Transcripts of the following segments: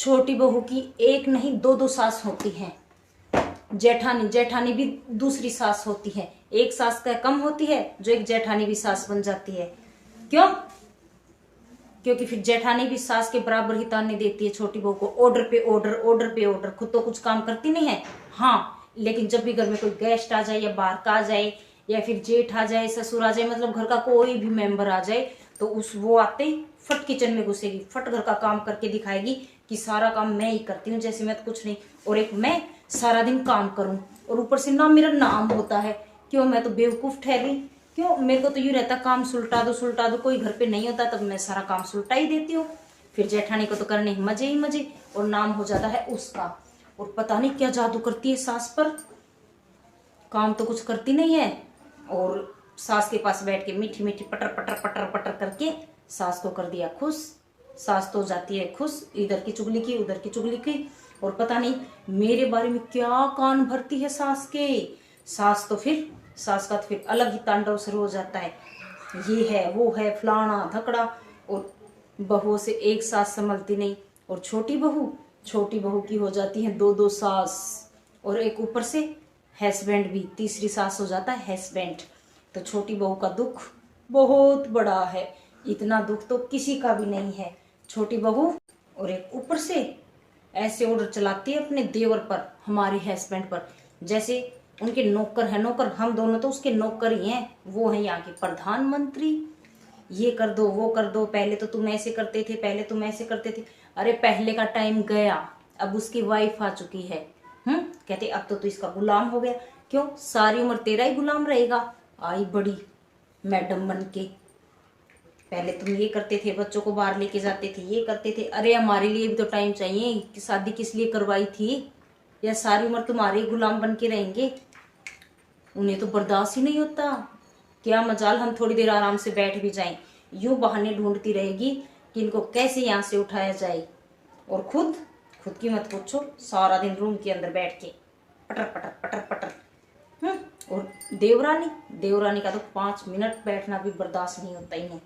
छोटी बहू की एक नहीं दो दो सास होती हैं। जेठानी जेठानी भी दूसरी सास होती है। एक सास का कम होती है जो एक जेठानी भी सास बन जाती है। क्यों? क्योंकि फिर जेठानी भी सास के बराबर ही ताने देती है छोटी बहू को। ऑर्डर पे ऑर्डर, ऑर्डर पे ऑर्डर। खुद तो कुछ काम करती नहीं है, हाँ, लेकिन जब भी घर में कोई गेस्ट आ जाए या बाहर का आ जाए या फिर जेठ आ जाए, ससुर आ जाए, मतलब घर का कोई भी मेंबर आ जाए, तो वो आते ही फट किचन में घुसेगी, फट घर का काम करके दिखाएगी कि सारा काम मैं ही करती हूँ, जैसे मैं तो कुछ नहीं, और एक मैं सारा दिन काम करूं, और ऊपर से ना मेरा नाम होता है। क्यों? मैं तो बेवकूफ ठहरी। क्यों? मेरे को तो यूँ रहता काम सुलटा दो, कोई घर पे नहीं होता तब मैं सारा काम सुलटा ही देती हूँ। फिर जेठानी को तो करने मजे ही मजे, और नाम हो जाता है उसका। और पता नहीं क्या जादू करती है सास पर, काम तो कुछ करती नहीं है, और सास के पास बैठ के मीठी मीठी पटर पटर पटर पटर करके सास को कर दिया खुश। सास तो जाती है खुश, इधर की चुगली की उधर की चुगली की, और पता नहीं मेरे बारे में क्या कान भरती है सास के। सास का तो फिर अलग ही तांडव शुरू हो जाता है, ये है वो है फलाना धकड़ा, और बहुओं से एक सास संभलती नहीं। और छोटी बहू की हो जाती है दो दो सास, और एक ऊपर से हस्बैंड भी, तीसरी सास हो जाता है हस्बैंड। तो छोटी बहू का दुख बहुत बड़ा है, इतना दुख तो किसी का भी नहीं है। छोटी बहू और एक ऊपर से ऐसे ऑर्डर चलाती है अपने देवर पर, हमारे हस्बैंड पर, जैसे उनके नौकर है। नौकर हम दोनों तो उसके नौकर ही हैं। वो है यहाँ के प्रधानमंत्री, ये कर दो वो कर दो, पहले तो तुम ऐसे करते थे, पहले तुम ऐसे करते थे। अरे पहले का टाइम गया, अब उसकी वाइफ आ चुकी है। कहते अब तो तू इसका गुलाम हो गया। क्यों? सारी उम्र तेरा ही गुलाम रहेगा। आई बड़ी मैडम बन के, पहले तुम ये करते थे, बच्चों को बाहर लेके जाते थे, ये करते थे। अरे हमारे लिए भी तो टाइम चाहिए कि शादी किस लिए करवाई थी, या सारी उम्र तुम्हारे ही गुलाम बन के रहेंगे? उन्हें तो बर्दाश्त ही नहीं होता। क्या मजाल हम थोड़ी देर आराम से बैठ भी जाएं, यूं बहाने ढूंढती रहेगी कि इनको कैसे यहाँ से उठाया जाए। और खुद की मत पूछो, सारा दिन रूम के अंदर बैठ के पटर पटर पटर पटर। और देवरानी का तो 5 मिनट बैठना भी बर्दाश्त नहीं होता इन्हें।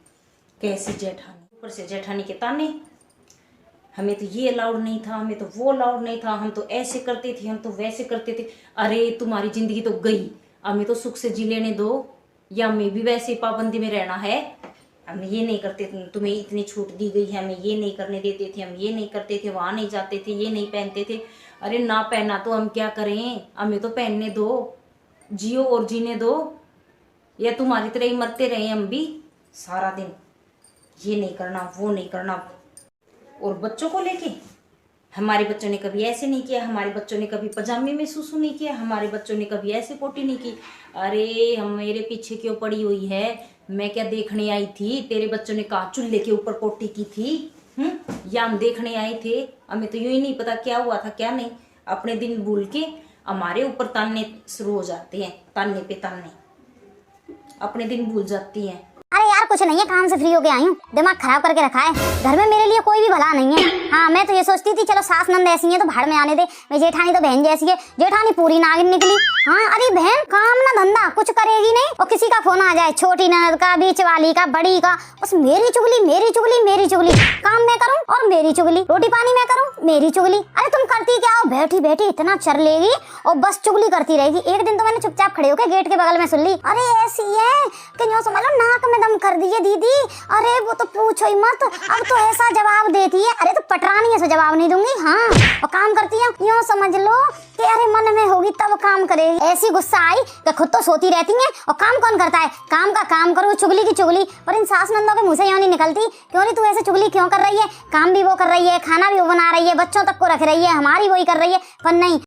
कैसी जेठानी, ऊपर से जेठानी के ताने, हमें तो ये अलाउड नहीं था, हमें तो वो अलाउड नहीं था, हम तो ऐसे करते थे, हम तो वैसे करते थे। अरे तुम्हारी जिंदगी तो गई, हमें तो सुख से जी लेने दो, या हमें भी वैसे पाबंदी में रहना है। हम ये नहीं करते, तुम्हें इतनी छूट दी गई है, हमें ये नहीं करने देते थे, हम ये नहीं करते थे, वहां नहीं जाते थे, ये नहीं पहनते थे। अरे ना पहना तो हम क्या करें, हमें तो पहनने दो, जियो और जीने दो, या तुम्हारी तरह ही मरते रहे हम भी सारा दिन, ये नहीं करना वो नहीं करना। और बच्चों को लेके, हमारे बच्चों ने कभी ऐसे नहीं किया, हमारे बच्चों ने कभी पजामे में सुसु नहीं किया, हमारे बच्चों ने कभी ऐसे पोटी नहीं की। अरे हम मेरे पीछे क्यों पड़ी हुई है, मैं क्या देखने आई थी? तेरे बच्चों ने कहा चूल्हे के ऊपर पोटी की थी, या हम देखने आए थे? हमें तो यूं ही नहीं पता क्या हुआ था क्या नहीं। अपने दिन भूल के हमारे ऊपर तानने शुरू हो जाते हैं, तानने पे तानने, अपने दिन भूल जाती हैं। अरे यार कुछ नहीं है, काम से फ्री होके आई हूँ, दिमाग खराब करके रखा है। घर में मेरे लिए कोई भी भला नहीं है। हाँ मैं तो ये सोचती थी चलो सास नंद ऐसी है तो भाड़ में आने दे, मैं जेठानी तो बहन जैसी है। जेठानी पूरी नागिन निकली। हाँ अरे बहन काम ना धंधा कुछ करेगी नहीं, और किसी का फोन आ जाए, छोटी ननद का, बीच वाली का, बड़ी का, बस मेरी चुगली मेरी चुगली मेरी चुगली। काम मैं करूँ और मेरी चुगली, रोटी पानी मैं करूँ मेरी चुगली। अरे तुम करती क्या हो? बैठी बैठी इतना चर लेगी और बस चुगली करती रहेगी। एक दिन तो मैंने चुपचाप खड़े होकर गेट के बगल में सुन ली। अरे ऐसी है कि यूं समझ लो नाक में दम कर दिए दीदी। अरे वो तो पूछो ही मत, अब तो ऐसा जवाब देती है, अरे तो पटरानी ऐसा जवाब नहीं दूंगी। हाँ और काम करती है यूं समझ लो कि अरे मन में होगी तब काम करेगी। ऐसी गुस्सा आई कि खुद तो सोती रहती है और काम कौन करता है? काम का काम करो, चुगली की चुगली। पर इन सास नंदों के मुंह से यूं नहीं निकलती, क्यों नहीं तू ऐसे चुगली क्यों कर रही है? काम भी वो कर रही है, खाना भी वो बना रही है, बच्चों तक को रख रही है, हमारी वही कर रही है, पर नहीं।